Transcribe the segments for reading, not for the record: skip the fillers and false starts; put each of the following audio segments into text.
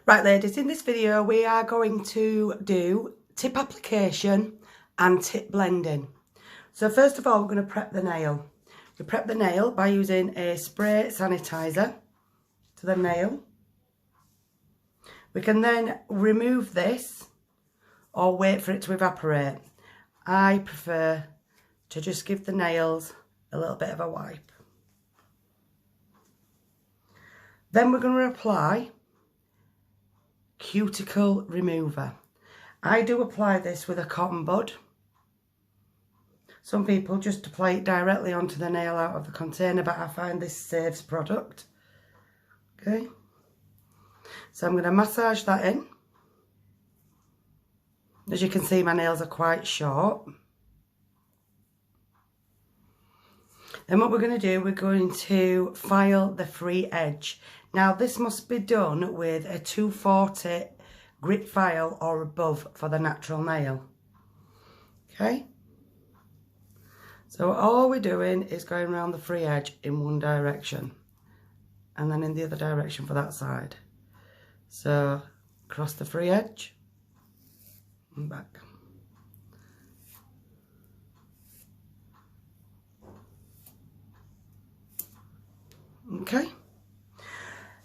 Right ladies, in this video we are going to do tip application and tip blending. So first of all we're going to prep the nail. We prep the nail by using a spray sanitizer to the nail. We can then remove this or wait for it to evaporate. I prefer to just give the nails a little bit of a wipe. Then we're going to apply Cuticle Remover. I do apply this with a cotton bud. Some people just apply it directly onto the nail out of the container, but I find this saves product. Okay, so I'm going to massage that in. As you can see, my nails are quite short. Then what we're going to do, we're going to file the free edge. Now this must be done with a 240 grit file or above for the natural nail. Okay, so all we're doing is going around the free edge in one direction and then in the other direction for that side. So across the free edge and back. Okay,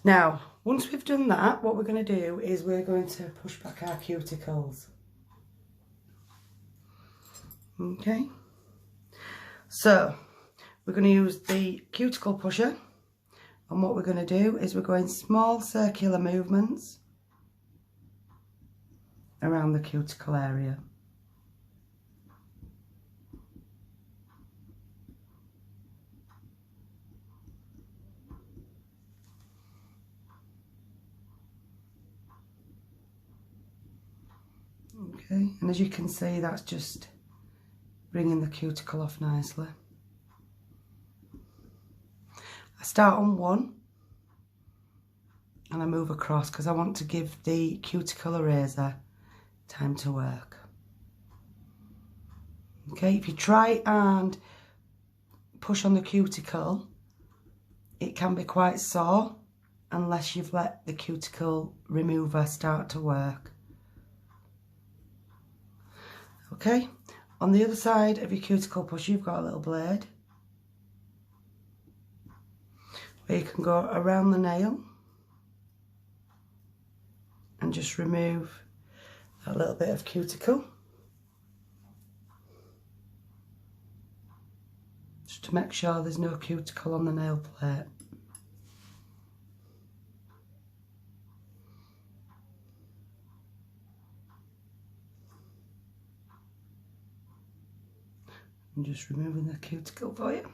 now once we've done that, what we're going to do is we're going to push back our cuticles. Okay, so we're going to use the cuticle pusher, and what we're going to do is we're going small circular movements around the cuticle area. Okay, and as you can see, that's just bringing the cuticle off nicely. I start on one and I move across because I want to give the cuticle eraser time to work. Okay, if you try and push on the cuticle, it can be quite sore unless you've let the cuticle remover start to work. Okay, on the other side of your cuticle push, you've got a little blade where you can go around the nail and just remove that little bit of cuticle, just to make sure there's no cuticle on the nail plate. I'm just removing the cuticle for you.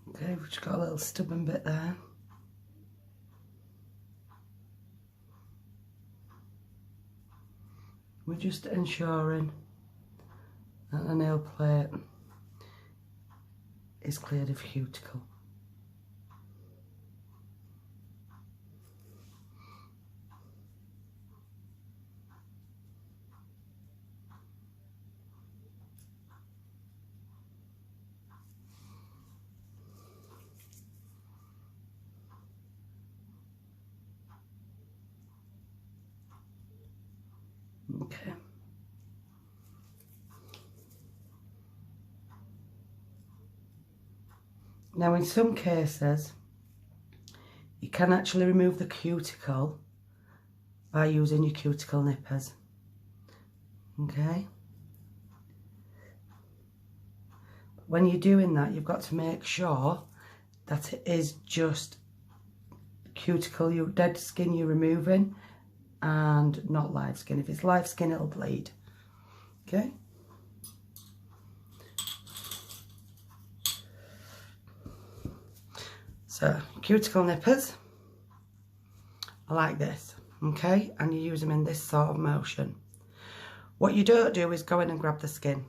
Okay, we've just got a little stubborn bit there. We're just ensuring that the nail plate is cleared of cuticle. Okay. Now in some cases you can actually remove the cuticle by using your cuticle nippers. Okay, but when you're doing that, you've got to make sure that it is just cuticle, your dead skin you're removing, and not live skin. If it's live skin, it'll bleed. Okay, so cuticle nippers are like this, okay, and you use them in this sort of motion. What you don't do is go in and grab the skin,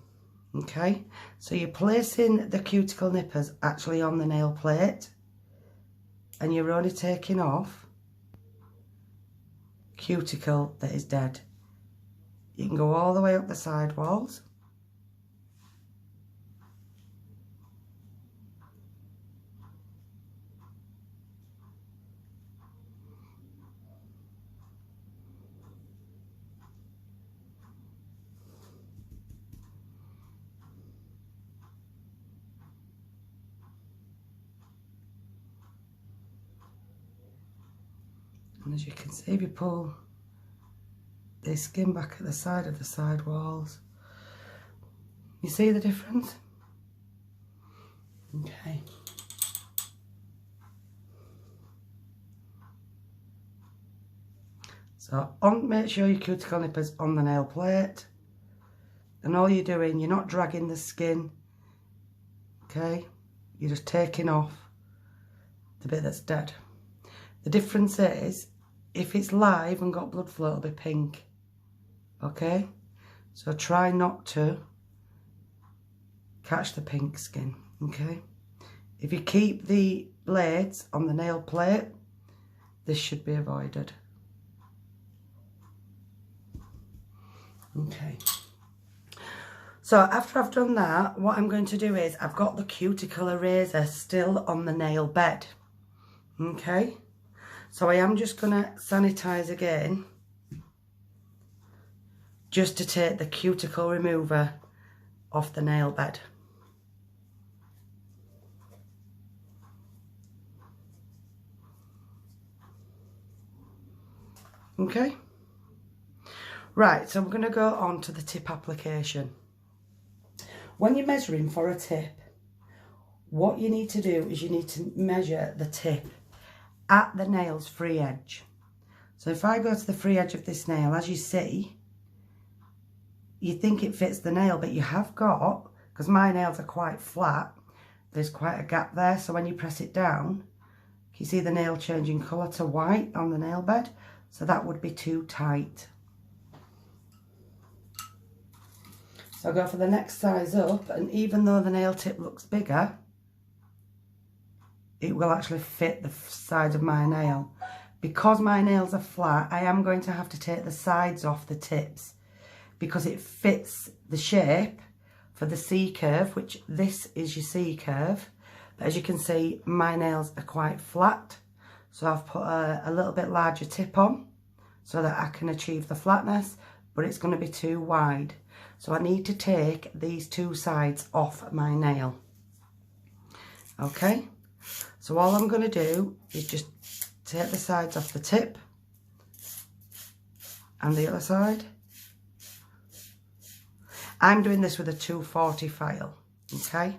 okay, so you're placing the cuticle nippers actually on the nail plate and you're only taking off cuticle that is dead. You can go all the way up the side walls. And as you can see, if you pull the skin back at the side of the side walls, you see the difference? Okay. So make sure your cuticle nipper's on the nail plate. And all you're doing, you're not dragging the skin, okay? You're just taking off the bit that's dead. The difference is, if it's live and got blood flow, it'll be pink, okay? So try not to catch the pink skin, okay? If you keep the blades on the nail plate, this should be avoided. Okay. So after I've done that, what I'm going to do is, I've got the cuticle eraser still on the nail bed, okay? So I am just going to sanitize again, just to take the cuticle remover off the nail bed. Okay. Right, so we're going to go on to the tip application. When you're measuring for a tip, what you need to do is you need to measure the tip at the nail's free edge. So if I go to the free edge of this nail, as you see, you think it fits the nail, but you have got, because my nails are quite flat, there's quite a gap there. So when you press it down, you see the nail changing colour to white on the nail bed. So that would be too tight. So I'll go for the next size up, and even though the nail tip looks bigger, it will actually fit the side of my nail. Because my nails are flat, I am going to have to take the sides off the tips, because it fits the shape for the C curve, which this is your C curve. But as you can see, my nails are quite flat. So I've put a little bit larger tip on so that I can achieve the flatness, but it's going to be too wide. So I need to take these two sides off my nail. Okay, so all I'm going to do is just take the sides off the tip and the other side. I'm doing this with a 240 file, okay?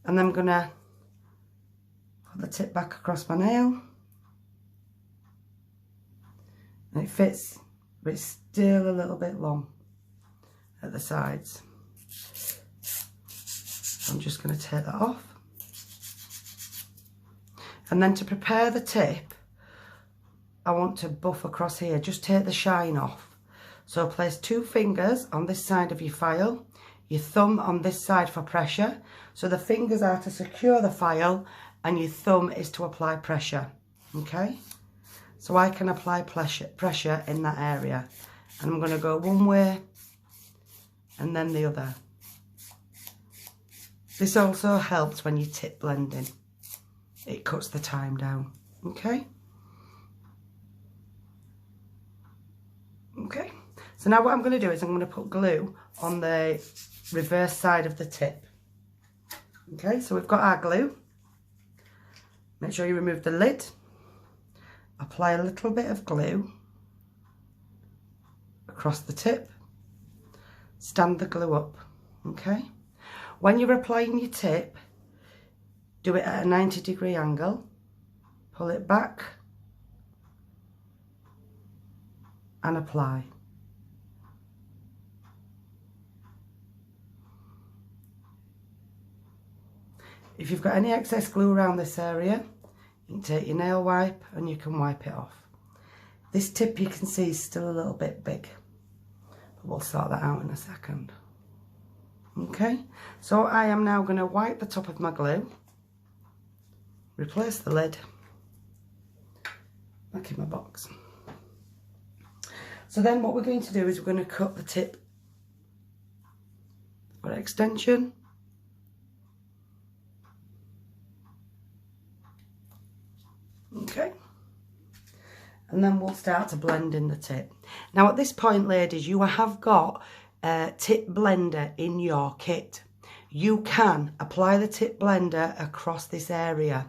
And I'm going to put the tip back across my nail. And it fits, but it's still a little bit long at the sides. So I'm just going to take that off. And then to prepare the tip, I want to buff across here. Just take the shine off. So place 2 fingers on this side of your file, your thumb on this side for pressure. So the fingers are to secure the file and your thumb is to apply pressure, okay? So I can apply pressure in that area. And I'm going to go one way and then the other. This also helps when you're tip blending. It cuts the time down, okay? Okay, so now what I'm going to do is I'm going to put glue on the reverse side of the tip. Okay, so we've got our glue. Make sure you remove the lid. Apply a little bit of glue across the tip. Stand the glue up, okay? When you're applying your tip, do it at a 90-degree angle. Pull it back and apply. If you've got any excess glue around this area, you can take your nail wipe and you can wipe it off. This tip you can see is still a little bit big, but we'll sort that out in a second. Okay, so I am now going to wipe the top of my glue, replace the lid, back in my box. So then what we're going to do is we're going to cut the tip for extension. Okay. And then we'll start to blend in the tip. Now at this point, ladies, you have got a tip blender in your kit. You can apply the tip blender across this area.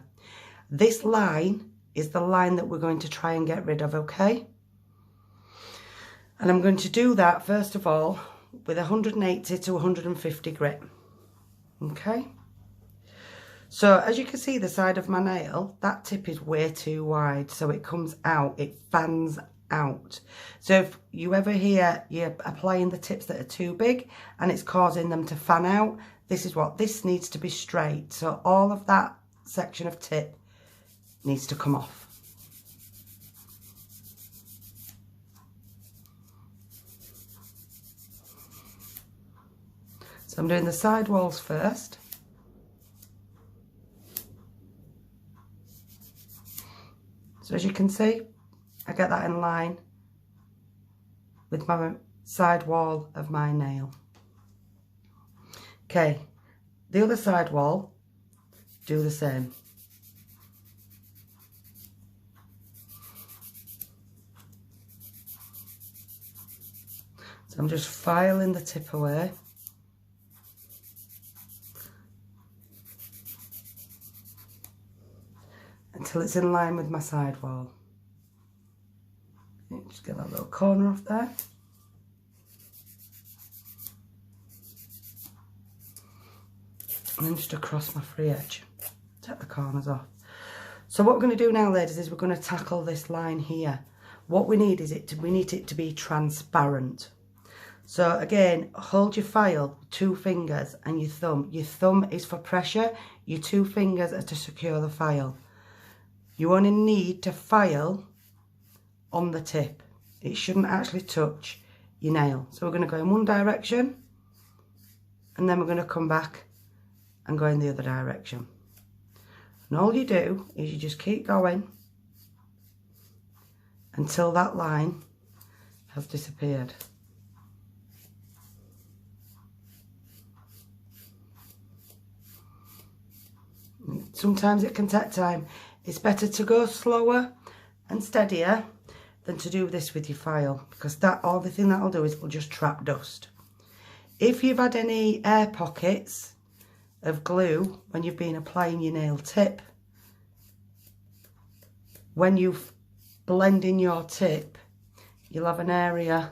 This line is the line that we're going to try and get rid of, okay? And I'm going to do that first of all with 180 to 150 grit, okay? So as you can see, the side of my nail, that tip is way too wide, so it comes out, it fans out. So if you ever hear you're applying the tips that are too big and it's causing them to fan out, this needs to be straight. So all of that section of tip needs to come off. So I'm doing the side walls first. So as you can see, I get that in line with my side wall of my nail. Okay, the other side wall, do the same. So I'm just filing the tip away. Until it's in line with my side wall. Okay, just get that little corner off there. And then just across my free edge. Take the corners off. So what we're going to do now, ladies, is we're going to tackle this line here. What we need is we need it to be transparent. So again, hold your file, 2 fingers and your thumb. Your thumb is for pressure, your 2 fingers are to secure the file. You only need to file on the tip. It shouldn't actually touch your nail. So we're going to go in one direction and then we're going to come back and go in the other direction. And all you do is you just keep going until that line has disappeared. Sometimes it can take time. It's better to go slower and steadier than to do this with your file, because the thing that'll do is it'll just trap dust. If you've had any air pockets of glue when you've been applying your nail tip, when you blend in your tip, you'll have an area,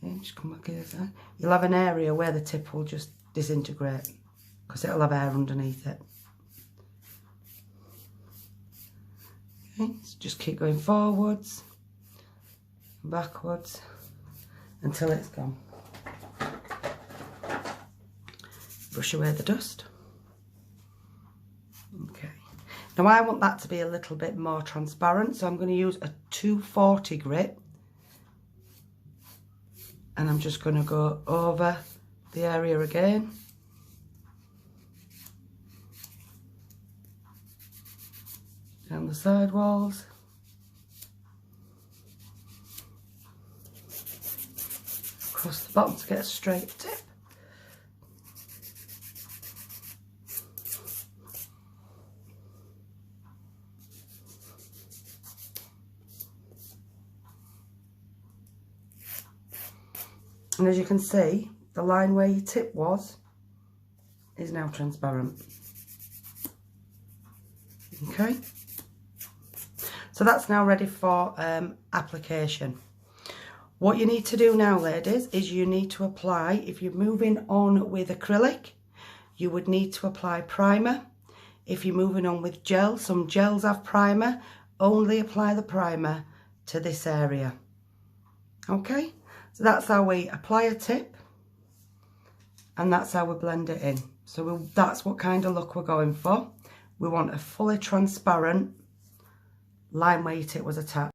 okay, just come back here, side. You'll have an area where the tip will just disintegrate because it'll have air underneath it. Okay, so just keep going forwards and backwards until it's gone. Brush away the dust. Okay, now I want that to be a little bit more transparent, so I'm going to use a 240 grit and I'm just going to go over the area again. Down the side walls. Across the bottom to get a straight tip. And as you can see, the line where your tip was is now transparent. Okay. So that's now ready for application. What you need to do now, ladies, is you need to apply, if you're moving on with acrylic, you would need to apply primer. If you're moving on with gel, some gels have primer, only apply the primer to this area. Okay, so that's how we apply a tip and that's how we blend it in. So that's what kind of look we're going for. We want a fully transparent line where your tip was attached.